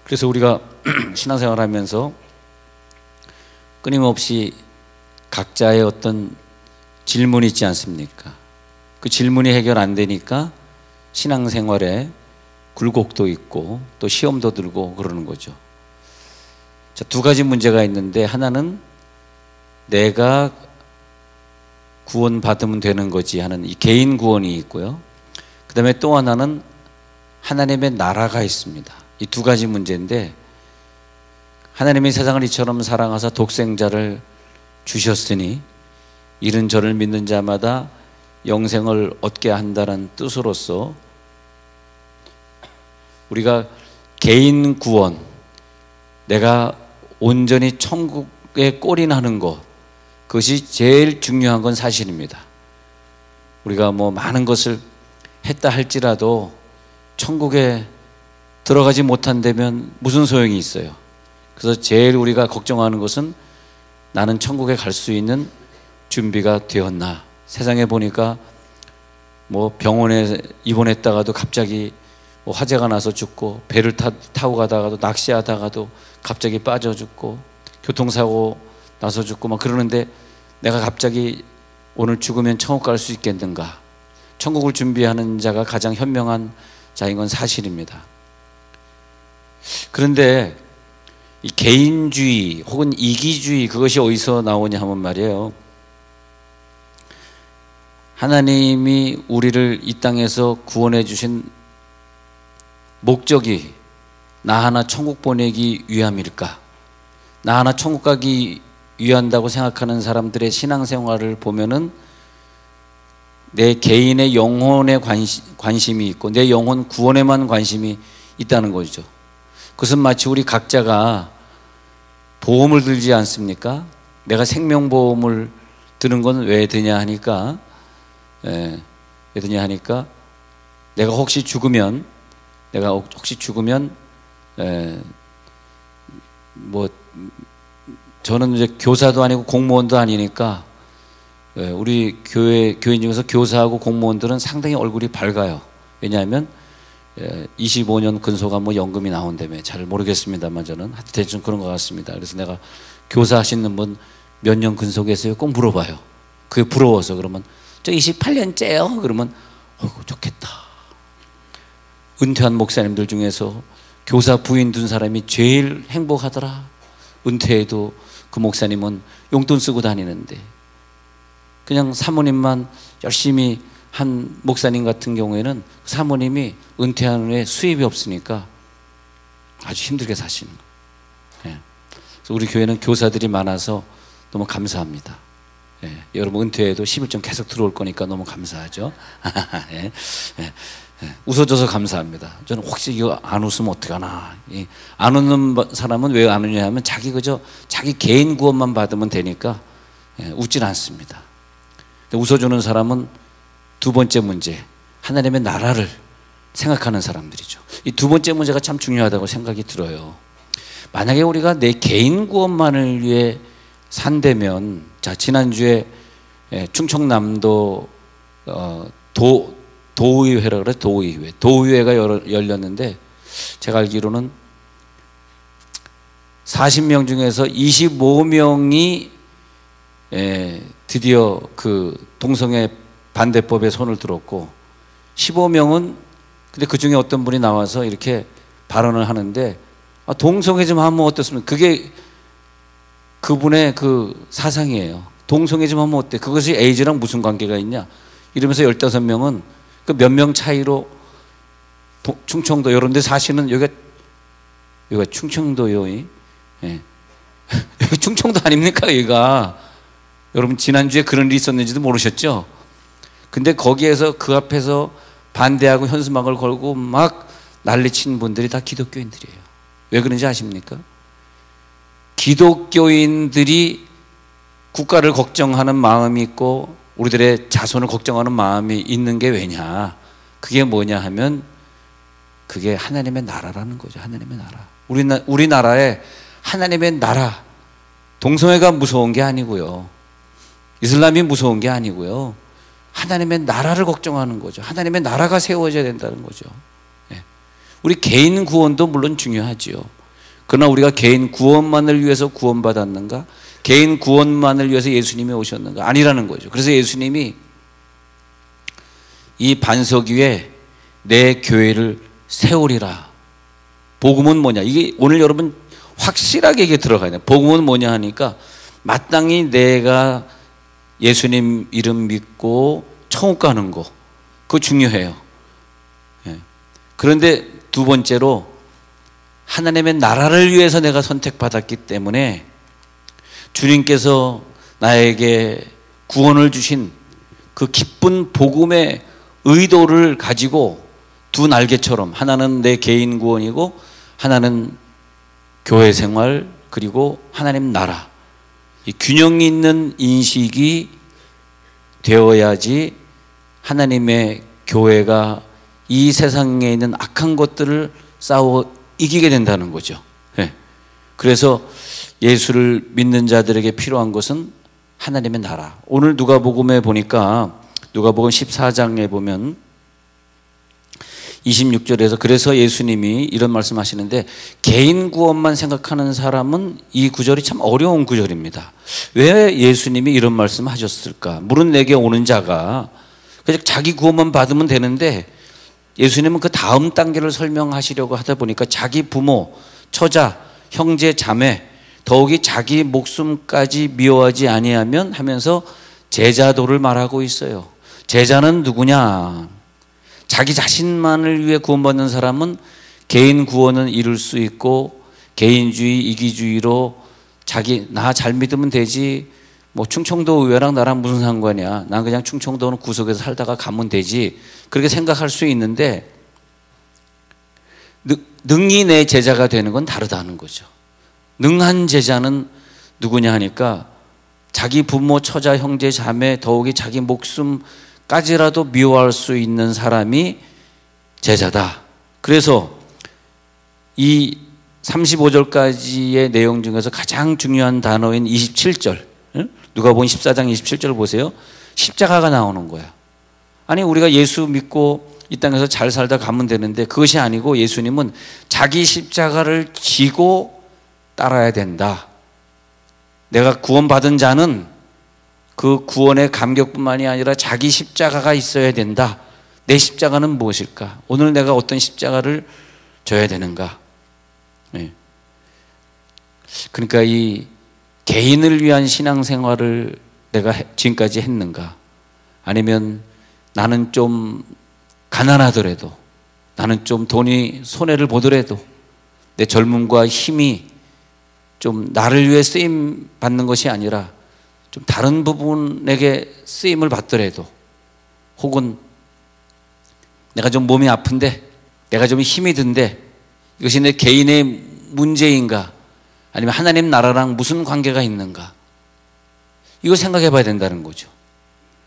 그래서 우리가 신앙생활 하면서 끊임없이 각자의 어떤 질문이 있지 않습니까? 그 질문이 해결 안 되니까 신앙생활에 굴곡도 있고 또 시험도 들고 그러는 거죠. 자, 두 가지 문제가 있는데, 하나는 내가 구원받으면 되는 거지 하는 이 개인 구원이 있고요. 그 다음에 또 하나는 하나님의 나라가 있습니다. 이 두 가지 문제인데, 하나님이 세상을 이처럼 사랑하사 독생자를 주셨으니 이는 저를 믿는 자마다 영생을 얻게 한다는 뜻으로서 우리가 개인 구원, 내가 온전히 천국에 꼴인하는 것, 그것이 제일 중요한 건 사실입니다. 우리가 뭐 많은 것을 했다 할지라도 천국에 들어가지 못한다면 무슨 소용이 있어요. 그래서 제일 우리가 걱정하는 것은 나는 천국에 갈 수 있는 준비가 되었나. 세상에 보니까 뭐 병원에 입원했다가도 갑자기 뭐 화재가 나서 죽고, 배를 타고 가다가도 낚시하다가도 갑자기 빠져 죽고, 교통사고 나서 죽고 막 그러는데, 내가 갑자기 오늘 죽으면 천국 갈 수 있겠는가. 천국을 준비하는 자가 가장 현명한 자인 건 사실입니다. 그런데 이 개인주의 혹은 이기주의, 그것이 어디서 나오냐 하면 말이에요, 하나님이 우리를 이 땅에서 구원해 주신 목적이 나 하나 천국 보내기 위함일까? 나 하나 천국 가기 위한다고 생각하는 사람들의 신앙생활을 보면은 내 개인의 영혼에 관심이 있고 내 영혼 구원에만 관심이 있다는 거죠. 그것은 마치 우리 각자가 보험을 들지 않습니까? 내가 생명보험을 드는 건 왜 드냐 하니까, 왜 드냐 하니까 내가 혹시 죽으면 뭐 저는 이제 교사도 아니고 공무원도 아니니까, 우리 교인 중에서 교사하고 공무원들은 상당히 얼굴이 밝아요. 왜냐하면 25년 근소가 뭐 연금이 나온다며. 잘 모르겠습니다만 저는 대충 그런 것 같습니다. 그래서 내가 교사 하시는 분 몇 년 근소 계세요? 꼭 물어봐요. 그게 부러워서. 그러면 저 28년째요? 그러면 좋겠다. 은퇴한 목사님들 중에서 교사 부인 둔 사람이 제일 행복하더라. 은퇴해도 그 목사님은 용돈 쓰고 다니는데, 그냥 사모님만 열심히 한 목사님 같은 경우에는 사모님이 은퇴한 후에 수입이 없으니까 아주 힘들게 사시는 거예요. 그래서 우리 교회는 교사들이 많아서 너무 감사합니다. 여러분 은퇴해도 11점 계속 들어올 거니까 너무 감사하죠. 웃어줘서 감사합니다. 저는 혹시 이거 안 웃으면 어떡하나. 안 웃는 사람은 왜 안 웃냐 하면 자기 개인 구원만 받으면 되니까 웃질 않습니다. 웃어주는 사람은 두 번째 문제, 하나님의 나라를 생각하는 사람들이죠. 이 두 번째 문제가 참 중요하다고 생각이 들어요. 만약에 우리가 내 개인 구원만을 위해 산다면, 자, 지난주에 충청남도 도의회라 그래. 도의회가 열렸는데, 제가 알기로는 40명 중에서 25명이 드디어 그 동성애 반대법에 손을 들었고, 15명은 근데 그 중에 어떤 분이 나와서 이렇게 발언을 하는데, 동성애 좀 하면 어떻습니까? 그게 그분의 그 사상이에요. 동성애 좀 하면 어때? 그것이 에이즈랑 무슨 관계가 있냐? 이러면서 15명은 그 몇 명 차이로 충청도 이런 데 사시는, 여기가 충청도요. 여기 충청도 아닙니까? 여기가. 여러분 지난주에 그런 일이 있었는지도 모르셨죠? 근데 거기에서 그 앞에서 반대하고 현수막을 걸고 막 난리친 분들이 다 기독교인들이에요. 왜 그런지 아십니까? 기독교인들이 국가를 걱정하는 마음이 있고 우리들의 자손을 걱정하는 마음이 있는 게 왜냐? 그게 뭐냐 하면 그게 하나님의 나라라는 거죠. 하나님의 나라. 우리나라에 하나님의 나라, 동성애가 무서운 게 아니고요, 이슬람이 무서운 게 아니고요, 하나님의 나라를 걱정하는 거죠. 하나님의 나라가 세워져야 된다는 거죠. 우리 개인 구원도 물론 중요하지요. 그러나 우리가 개인 구원만을 위해서 구원받았는가? 개인 구원만을 위해서 예수님이 오셨는가? 아니라는 거죠. 그래서 예수님이 이 반석 위에 내 교회를 세우리라. 복음은 뭐냐? 이게 오늘 여러분 확실하게 이게 들어가야 돼요. 복음은 뭐냐 하니까 마땅히 내가 예수님 이름 믿고 천국 가는 거, 그거 중요해요. 그런데 두 번째로 하나님의 나라를 위해서 내가 선택받았기 때문에 주님께서 나에게 구원을 주신 그 기쁜 복음의 의도를 가지고 두 날개처럼, 하나는 내 개인 구원이고 하나는 교회 생활, 그리고 하나님 나라, 이 균형 있는 인식이 되어야지 하나님의 교회가 이 세상에 있는 악한 것들을 싸워 이기게 된다는 거죠. 그래서 예수를 믿는 자들에게 필요한 것은 하나님의 나라. 오늘 누가복음에 보니까 누가복음 14장에 보면 26절에서 그래서 예수님이 이런 말씀하시는데, 개인 구원만 생각하는 사람은 이 구절이 참 어려운 구절입니다. 왜 예수님이 이런 말씀하셨을까? 물은 내게 오는 자가 그냥 자기 구원만 받으면 되는데 예수님은 그 다음 단계를 설명하시려고 하다 보니까 자기 부모, 처자, 형제, 자매, 더욱이 자기 목숨까지 미워하지 아니하면 하면서 제자도를 말하고 있어요. 제자는 누구냐? 자기 자신만을 위해 구원받는 사람은 개인 구원은 이룰 수 있고 개인주의, 이기주의로 자기 나 잘 믿으면 되지, 뭐 충청도 의회랑 나랑 무슨 상관이야, 난 그냥 충청도는 구석에서 살다가 가면 되지, 그렇게 생각할 수 있는데 능히 내 제자가 되는 건 다르다는 거죠. 능한 제자는 누구냐 하니까 자기 부모, 처자, 형제, 자매, 더욱이 자기 목숨까지라도 미워할 수 있는 사람이 제자다. 그래서 이 35절까지의 내용 중에서 가장 중요한 단어인 27절, 누가복음 14장 27절 보세요. 십자가가 나오는 거야. 아니 우리가 예수 믿고 이 땅에서 잘 살다 가면 되는데 그것이 아니고 예수님은 자기 십자가를 지고 따라야 된다. 내가 구원받은 자는 그 구원의 감격뿐만이 아니라 자기 십자가가 있어야 된다. 내 십자가는 무엇일까? 오늘 내가 어떤 십자가를 져야 되는가? 그러니까 이 개인을 위한 신앙생활을 내가 지금까지 했는가? 아니면 나는 좀 가난하더라도, 나는 좀 돈이 손해를 보더라도 내 젊음과 힘이 좀 나를 위해 쓰임 받는 것이 아니라 좀 다른 부분에게 쓰임을 받더라도, 혹은 내가 좀 몸이 아픈데, 내가 좀 힘이 든데 이것이 내 개인의 문제인가? 아니면 하나님 나라랑 무슨 관계가 있는가? 이거 생각해 봐야 된다는 거죠.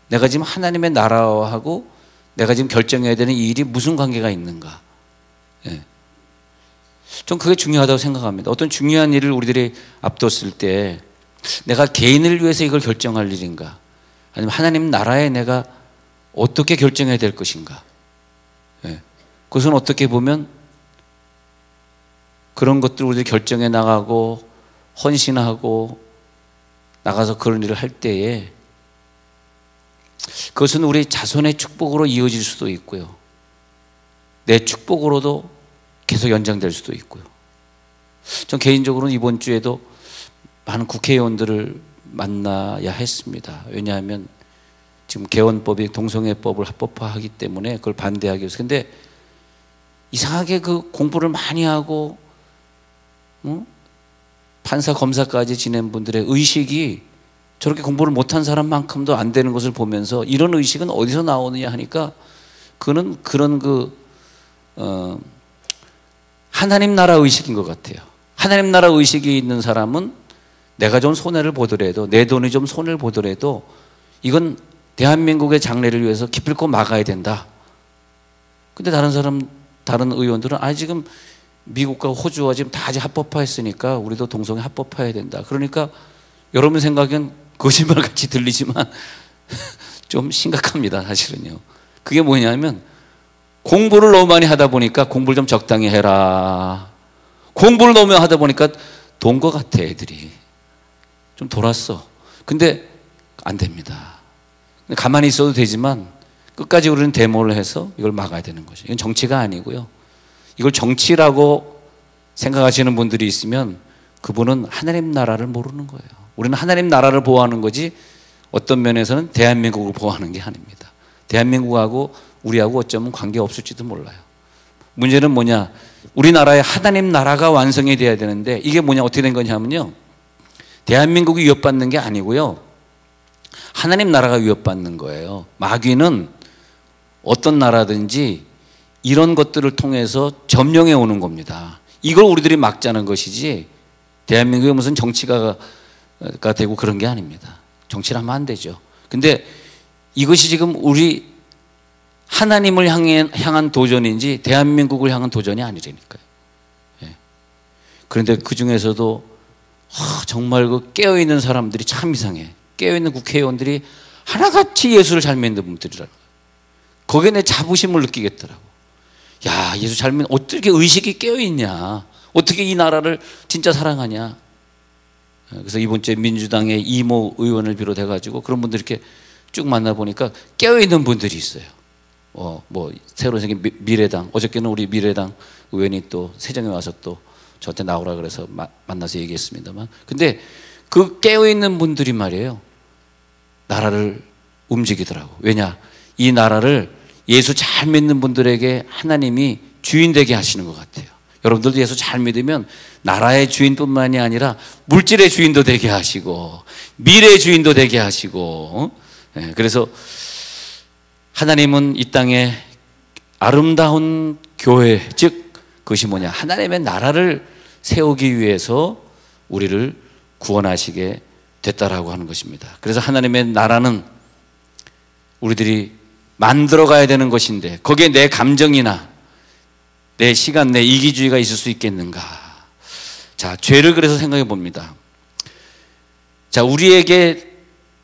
내가 지금 하나님의 나라하고 내가 지금 결정해야 되는 이 일이 무슨 관계가 있는가? 좀 그게 중요하다고 생각합니다. 어떤 중요한 일을 우리들이 앞뒀을 때 내가 개인을 위해서 이걸 결정할 일인가? 아니면 하나님 나라에 내가 어떻게 결정해야 될 것인가? 그것은 어떻게 보면 그런 것들을 우리들이 결정해 나가고 헌신하고 나가서 그런 일을 할 때에 그것은 우리 자손의 축복으로 이어질 수도 있고요, 내 축복으로도 계속 연장될 수도 있고요. 전 개인적으로는 이번 주에도 많은 국회의원들을 만나야 했습니다. 왜냐하면 지금 개헌법이 동성애법을 합법화하기 때문에 그걸 반대하기 위해서. 근데 이상하게 그 공부를 많이 하고 판사, 검사까지 지낸 분들의 의식이 저렇게 공부를 못한 사람만큼도 안 되는 것을 보면서 이런 의식은 어디서 나오느냐 하니까 그는 그런 하나님 나라 의식인 것 같아요. 하나님 나라 의식이 있는 사람은 내가 좀 손해를 보더라도, 내 돈이 좀 손해를 보더라도 이건 대한민국의 장래를 위해서 기필코 막아야 된다. 근데 다른 의원들은 지금 미국과 호주와 지금 다 아직 합법화했으니까 우리도 동성애 합법화해야 된다. 그러니까 여러분 생각엔 거짓말같이 들리지만 좀 심각합니다, 사실은요. 그게 뭐냐면 공부를 너무 많이 하다 보니까 공부를 좀 적당히 해라, 공부를 너무 하다 보니까 돈 것 같아. 애들이 좀 돌았어. 근데 안 됩니다. 가만히 있어도 되지만 끝까지 우리는 데모를 해서 이걸 막아야 되는 거죠. 이건 정치가 아니고요. 이걸 정치라고 생각하시는 분들이 있으면 그분은 하나님 나라를 모르는 거예요. 우리는 하나님 나라를 보호하는 거지 어떤 면에서는 대한민국을 보호하는 게 아닙니다. 대한민국하고 우리하고 어쩌면 관계없을지도 몰라요. 문제는 뭐냐? 우리나라의 하나님 나라가 완성이 돼야 되는데 이게 뭐냐? 어떻게 된 거냐면요, 대한민국이 위협받는 게 아니고요, 하나님 나라가 위협받는 거예요. 마귀는 어떤 나라든지 이런 것들을 통해서 점령해 오는 겁니다. 이걸 우리들이 막자는 것이지 대한민국에 무슨 정치가 되고 그런 게 아닙니다. 정치를 하면 안 되죠. 근데 이것이 지금 우리 하나님을 향한 도전인지 대한민국을 향한 도전이 아니라니까요. 예. 그런데 그 중에서도 정말 그 깨어있는 사람들이 참 이상해. 깨어있는 국회의원들이 하나같이 예수를 잘 믿는 분들이라고. 거기에 내 자부심을 느끼겠더라고. 야, 예수 잘 믿는, 어떻게 의식이 깨어있냐, 어떻게 이 나라를 진짜 사랑하냐. 그래서 이번 주에 민주당의 이모 의원을 비롯해 가지고 그런 분들 이렇게 쭉 만나보니까 깨어있는 분들이 있어요. 뭐 새로 생긴 미래당, 어저께는 우리 미래당 의원이 또 세정에 와서 또 저한테 나오라 그래서 만나서 얘기했습니다만, 근데 그 깨어있는 분들이 말이에요, 나라를 움직이더라고. 왜냐? 이 나라를 예수 잘 믿는 분들에게 하나님이 주인 되게 하시는 것 같아요. 여러분들도 예수 잘 믿으면 나라의 주인뿐만이 아니라 물질의 주인도 되게 하시고 미래의 주인도 되게 하시고, 그래서 하나님은 이 땅에 아름다운 교회, 즉 그것이 뭐냐, 하나님의 나라를 세우기 위해서 우리를 구원하시게 됐다라고 하는 것입니다. 그래서 하나님의 나라는 우리들이 만들어 가야 되는 것인데 거기에 내 감정이나 내 시간, 내 이기주의가 있을 수 있겠는가? 자, 죄를 그래서 생각해 봅니다. 자, 우리에게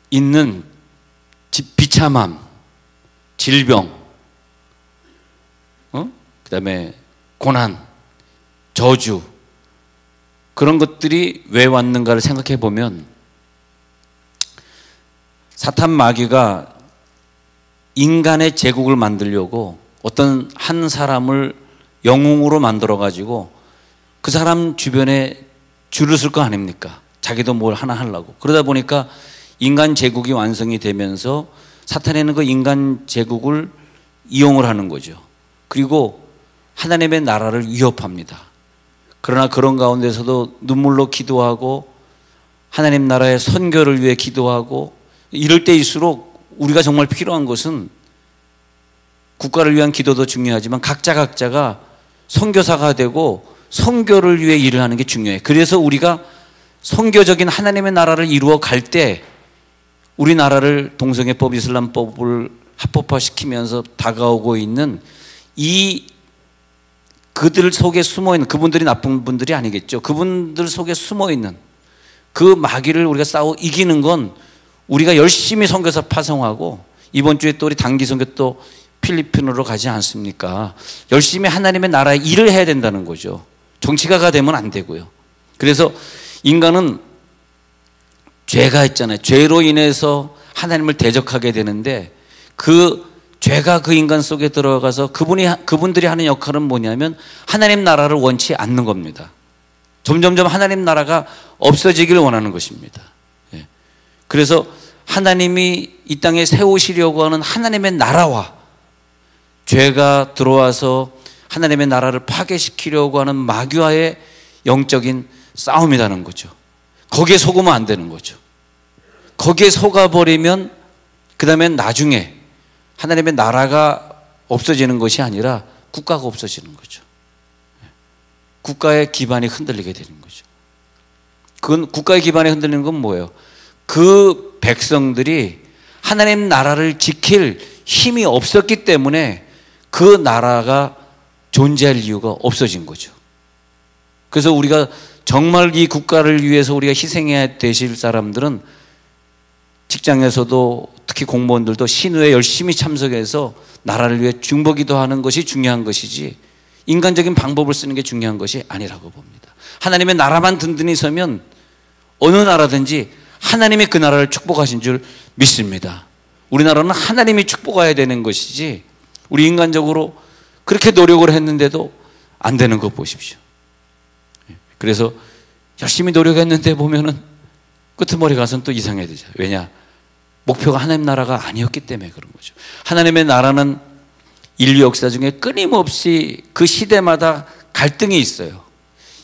있는 비참함, 질병, 그 다음에 고난, 저주, 그런 것들이 왜 왔는가를 생각해 보면, 사탄 마귀가 인간의 제국을 만들려고 어떤 한 사람을 영웅으로 만들어 가지고 그 사람 주변에 줄을 쓸 거 아닙니까? 자기도 뭘 하나 하려고. 그러다 보니까 인간 제국이 완성이 되면서 사탄에는 그 인간 제국을 이용을 하는 거죠. 그리고 하나님의 나라를 위협합니다. 그러나 그런 가운데서도 눈물로 기도하고 하나님 나라의 선교를 위해 기도하고, 이럴 때일수록 우리가 정말 필요한 것은 국가를 위한 기도도 중요하지만 각자가 선교사가 되고 선교를 위해 일을 하는 게 중요해. 그래서 우리가 선교적인 하나님의 나라를 이루어 갈 때 우리나라를 동성애법, 이슬람법을 합법화시키면서 다가오고 있는 이 그들 속에 숨어있는, 그분들이 나쁜 분들이 아니겠죠. 그분들 속에 숨어있는 그 마귀를 우리가 싸워 이기는 건 우리가 열심히 선교사 파송하고, 이번 주에 또 우리 단기 선교 또 필리핀으로 가지 않습니까? 열심히 하나님의 나라에 일을 해야 된다는 거죠. 정치가가 되면 안 되고요. 그래서 인간은 죄가 있잖아요. 죄로 인해서 하나님을 대적하게 되는데 그 죄가 그 인간 속에 들어가서 그분들이 하는 역할은 뭐냐면 하나님 나라를 원치 않는 겁니다. 점점점 하나님 나라가 없어지기를 원하는 것입니다. 그래서 하나님이 이 땅에 세우시려고 하는 하나님의 나라와 죄가 들어와서 하나님의 나라를 파괴시키려고 하는 마귀와의 영적인 싸움이라는 거죠. 거기에 속으면 안 되는 거죠. 거기에 속아버리면 그 다음에 나중에 하나님의 나라가 없어지는 것이 아니라 국가가 없어지는 거죠. 국가의 기반이 흔들리게 되는 거죠. 그건 국가의 기반이 흔들리는 건 뭐예요? 그 백성들이 하나님 나라를 지킬 힘이 없었기 때문에 그 나라가 존재할 이유가 없어진 거죠. 그래서 우리가 정말 이 국가를 위해서 우리가 희생해야 되실 사람들은 직장에서도 특히 공무원들도 신우에 열심히 참석해서 나라를 위해 중보기도 하는 것이 중요한 것이지, 인간적인 방법을 쓰는 게 중요한 것이 아니라고 봅니다. 하나님의 나라만 든든히 서면 어느 나라든지 하나님이 그 나라를 축복하신 줄 믿습니다. 우리나라는 하나님이 축복해야 되는 것이지 우리 인간적으로 그렇게 노력을 했는데도 안 되는 거 보십시오. 그래서 열심히 노력했는데 보면은 끄트머리 가서는 또 이상해야 되죠. 왜냐? 목표가 하나님 나라가 아니었기 때문에 그런 거죠. 하나님의 나라는 인류 역사 중에 끊임없이 그 시대마다 갈등이 있어요.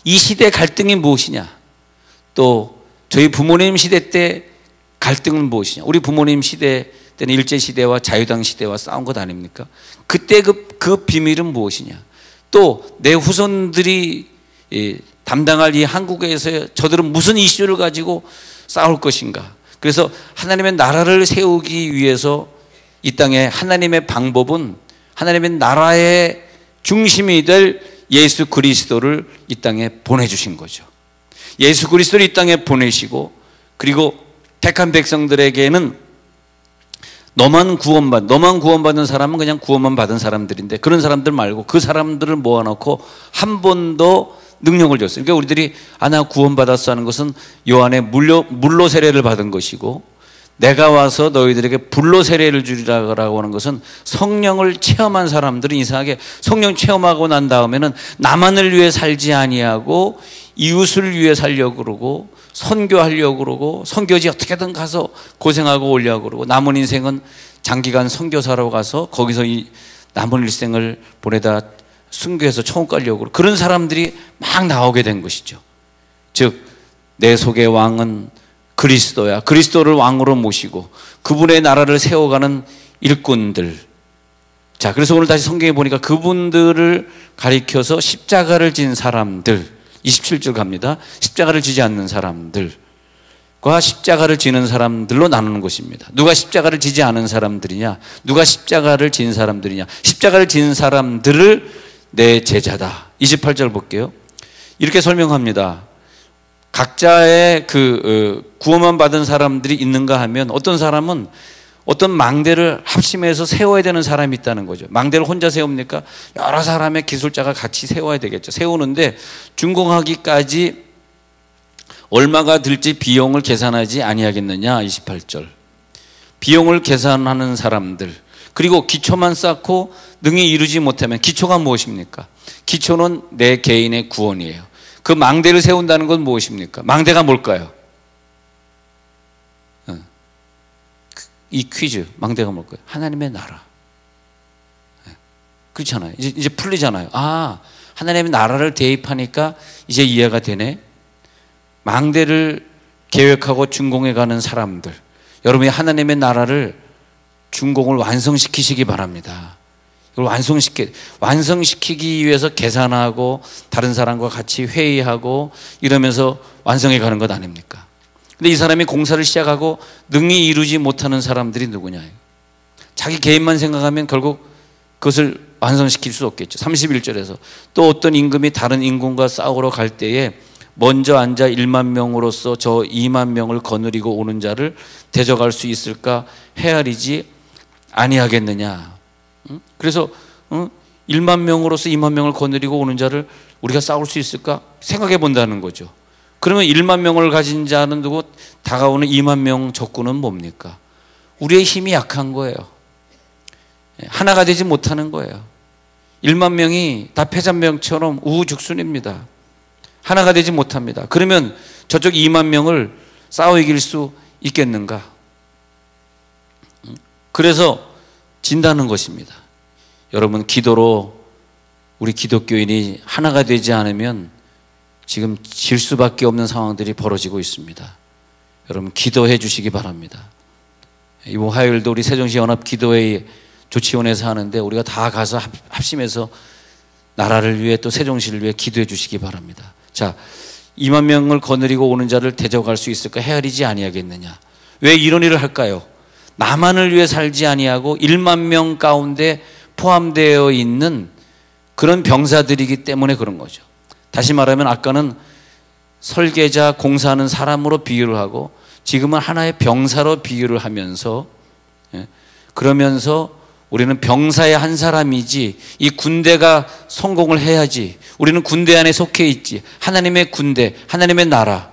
이 시대의 갈등이 무엇이냐? 또 저희 부모님 시대 때 갈등은 무엇이냐? 우리 부모님 시대 때는 일제시대와 자유당 시대와 싸운 것 아닙니까? 그때 그 비밀은 무엇이냐? 또 내 후손들이 담당할 이 한국에서 저들은 무슨 이슈를 가지고 싸울 것인가? 그래서 하나님의 나라를 세우기 위해서 이 땅에 하나님의 방법은 하나님의 나라의 중심이 될 예수 그리스도를 이 땅에 보내주신 거죠. 예수 그리스도를 이 땅에 보내시고 그리고 택한 백성들에게는 너만 구원받은 사람은 그냥 구원만 받은 사람들인데 그런 사람들 말고 그 사람들을 모아놓고 한 번 더 능력을 줬어요. 그러니까 우리들이 나 구원받았어 하는 것은 요한의 물로 세례를 받은 것이고 내가 와서 너희들에게 불로 세례를 주리라고 하는 것은 성령을 체험한 사람들은 이상하게 성령 체험하고 난 다음에는 나만을 위해 살지 아니하고 이웃을 위해 살려고 그러고 선교하려고 그러고 선교지 어떻게든 가서 고생하고 오려고 그러고 남은 인생은 장기간 선교사로 가서 거기서 이 남은 일생을 보내다 순교해서 천국 가려고 그러고 그런 사람들이 막 나오게 된 것이죠. 즉 내 속의 왕은 그리스도야. 그리스도를 왕으로 모시고 그분의 나라를 세워가는 일꾼들. 자, 그래서 오늘 다시 성경에 보니까 그분들을 가리켜서 십자가를 진 사람들 27절 갑니다. 십자가를 지지 않는 사람들과 십자가를 지는 사람들로 나누는 것입니다. 누가 십자가를 지지 않은 사람들이냐? 누가 십자가를 진 사람들이냐? 십자가를 진 사람들을 내 제자다. 28절 볼게요. 이렇게 설명합니다. 각자의 구원만 받은 사람들이 있는가 하면 어떤 사람은 어떤 망대를 합심해서 세워야 되는 사람이 있다는 거죠. 망대를 혼자 세웁니까? 여러 사람의 기술자가 같이 세워야 되겠죠. 세우는데 준공하기까지 얼마가 들지 비용을 계산하지 아니하겠느냐. 28절. 비용을 계산하는 사람들. 그리고 기초만 쌓고 능히 이루지 못하면 기초가 무엇입니까? 기초는 내 개인의 구원이에요. 그 망대를 세운다는 건 무엇입니까? 망대가 뭘까요? 이 퀴즈, 망대가 뭘까요? 하나님의 나라. 그렇잖아요. 이제 풀리잖아요. 하나님의 나라를 대입하니까 이제 이해가 되네. 망대를 계획하고 준공해 가는 사람들. 여러분이 하나님의 나라를 준공을 완성시키시기 바랍니다. 이걸 완성시키기 위해서 계산하고 다른 사람과 같이 회의하고 이러면서 완성해 가는 것 아닙니까? 근데 이 사람이 공사를 시작하고 능히 이루지 못하는 사람들이 누구냐? 자기 개인만 생각하면 결국 그것을 완성시킬 수 없겠죠. 31절에서 또 어떤 임금이 다른 임금과 싸우러 갈 때에 먼저 앉아 1만 명으로서 저 2만 명을 거느리고 오는 자를 대적할 수 있을까 헤아리지 아니하겠느냐. 그래서 1만 명으로서 2만 명을 거느리고 오는 자를 우리가 싸울 수 있을까 생각해 본다는 거죠. 그러면 1만 명을 가진 자는 누구? 다가오는 2만 명 적군은 뭡니까? 우리의 힘이 약한 거예요. 하나가 되지 못하는 거예요. 1만 명이 다 패잔병처럼 우후죽순입니다. 하나가 되지 못합니다. 그러면 저쪽 2만 명을 싸워 이길 수 있겠는가? 그래서 진다는 것입니다. 여러분, 기도로 우리 기독교인이 하나가 되지 않으면 지금 질 수밖에 없는 상황들이 벌어지고 있습니다. 여러분, 기도해 주시기 바랍니다. 이번 화요일도 우리 세종시 연합 기도회의 조치원에서 하는데 우리가 다 가서 합심해서 나라를 위해 또 세종시를 위해 기도해 주시기 바랍니다. 자, 2만 명을 거느리고 오는 자를 대적할 수 있을까 헤아리지 아니하겠느냐. 왜 이런 일을 할까요? 나만을 위해 살지 아니하고 1만 명 가운데 포함되어 있는 그런 병사들이기 때문에 그런 거죠. 다시 말하면 아까는 설계자, 공사하는 사람으로 비유를 하고 지금은 하나의 병사로 비유를 하면서 그러면서 우리는 병사의 한 사람이지 이 군대가 성공을 해야지, 우리는 군대 안에 속해 있지, 하나님의 군대, 하나님의 나라,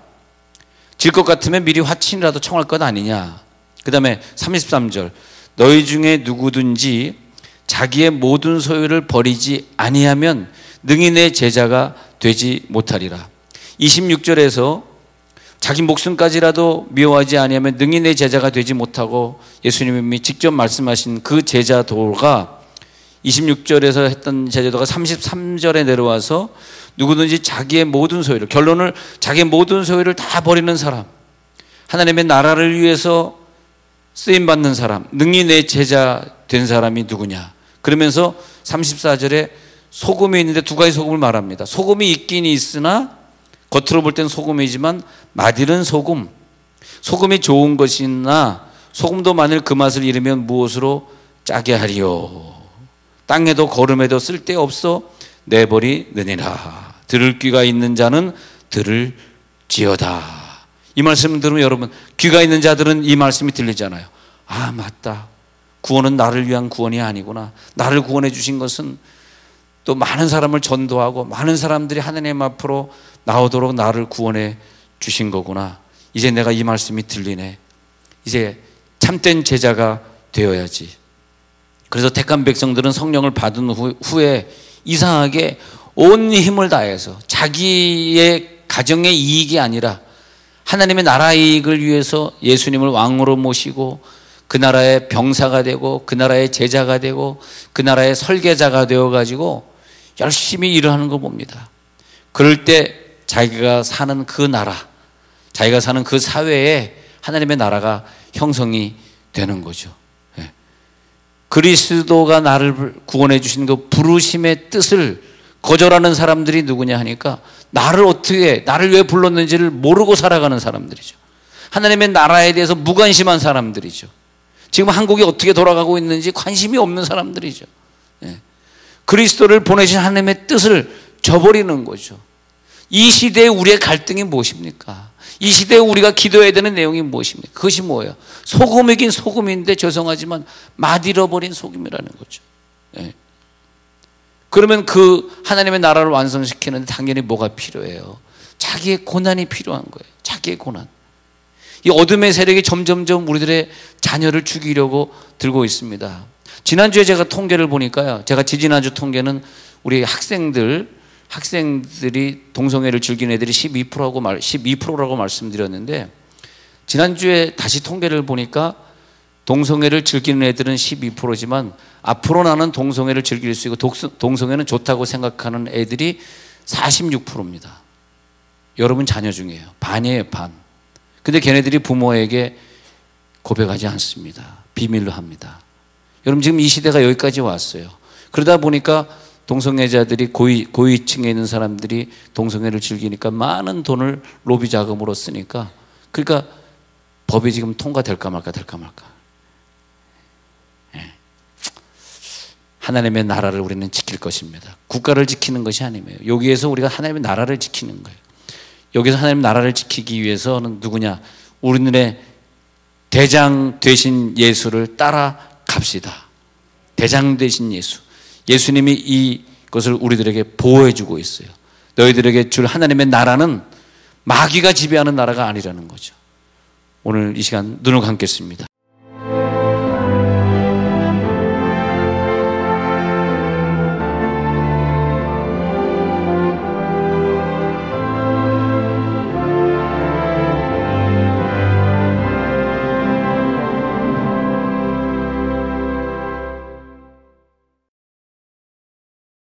질 것 같으면 미리 화친이라도 청할 것 아니냐. 그 다음에 33절, 너희 중에 누구든지 자기의 모든 소유를 버리지 아니하면 능히 내 제자가 되지 못하리라. 26절에서 자기 목숨까지라도 미워하지 아니하면 능히 내 제자가 되지 못하고, 예수님이 직접 말씀하신 그 제자도가 26절에서 했던 제자도가 33절에 내려와서 누구든지 자기의 모든 소유를, 결론을 자기의 모든 소유를 다 버리는 사람, 하나님의 나라를 위해서 쓰임받는 사람, 능히 내 제자 된 사람이 누구냐. 그러면서 34절에 소금이 있는데 두 가지 소금을 말합니다. 소금이 있긴 있으나 겉으로 볼 땐 소금이지만 맛이른 소금, 소금이 좋은 것이나 소금도 만일 그 맛을 잃으면 무엇으로 짜게 하리요. 땅에도 거름에도 쓸데없어 내버리느니라. 들을 귀가 있는 자는 들을지어다. 이 말씀을 들으면 여러분, 귀가 있는 자들은 이 말씀이 들리잖아요. 아, 맞다. 구원은 나를 위한 구원이 아니구나. 나를 구원해 주신 것은 또 많은 사람을 전도하고 많은 사람들이 하나님 앞으로 나오도록 나를 구원해 주신 거구나. 이제 내가 이 말씀이 들리네. 이제 참된 제자가 되어야지. 그래서 택한 백성들은 성령을 받은 후에 이상하게 온 힘을 다해서 자기의 가정의 이익이 아니라 하나님의 나라의 이익을 위해서 예수님을 왕으로 모시고 그 나라의 병사가 되고 그 나라의 제자가 되고 그 나라의 설계자가 되어가지고 열심히 일을 하는 거 봅니다. 그럴 때 자기가 사는 그 나라, 자기가 사는 그 사회에 하나님의 나라가 형성이 되는 거죠. 그리스도가 나를 구원해 주신 그 부르심의 뜻을 거절하는 사람들이 누구냐 하니까 나를 왜 불렀는지를 모르고 살아가는 사람들이죠. 하나님의 나라에 대해서 무관심한 사람들이죠. 지금 한국이 어떻게 돌아가고 있는지 관심이 없는 사람들이죠. 그리스도를 보내신 하나님의 뜻을 저버리는 거죠. 이 시대에 우리의 갈등이 무엇입니까? 이 시대에 우리가 기도해야 되는 내용이 무엇입니까? 그것이 뭐예요? 소금이긴 소금인데 죄송하지만 맛 잃어버린 소금이라는 거죠. 그러면 그 하나님의 나라를 완성시키는데 당연히 뭐가 필요해요? 자기의 고난이 필요한 거예요. 자기의 고난. 이 어둠의 세력이 점점점 우리들의 자녀를 죽이려고 들고 있습니다. 지난주에 제가 통계를 보니까요, 제가 지지난주 통계는 우리 학생들이 동성애를 즐기는 애들이 12%라고 말씀드렸는데, 지난주에 다시 통계를 보니까 동성애를 즐기는 애들은 12%지만 앞으로 나는 동성애를 즐길 수 있고 동성애는 좋다고 생각하는 애들이 46%입니다. 여러분 자녀 중이에요. 반이에요, 반. 근데 걔네들이 부모에게 고백하지 않습니다. 비밀로 합니다. 여러분 지금 이 시대가 여기까지 왔어요. 그러다 보니까 동성애자들이 고위층에 있는 사람들이 동성애를 즐기니까 많은 돈을 로비 자금으로 쓰니까, 그러니까 법이 지금 통과될까 말까. 하나님의 나라를 우리는 지킬 것입니다. 국가를 지키는 것이 아니에요. 여기에서 우리가 하나님의 나라를 지키는 거예요. 여기서 하나님의 나라를 지키기 위해서는 누구냐? 우리들의 대장 되신 예수를 따라갑시다. 대장 되신 예수. 예수님이 이것을 우리들에게 보호해 주고 있어요. 너희들에게 줄 하나님의 나라는 마귀가 지배하는 나라가 아니라는 거죠. 오늘 이 시간 눈을 감겠습니다.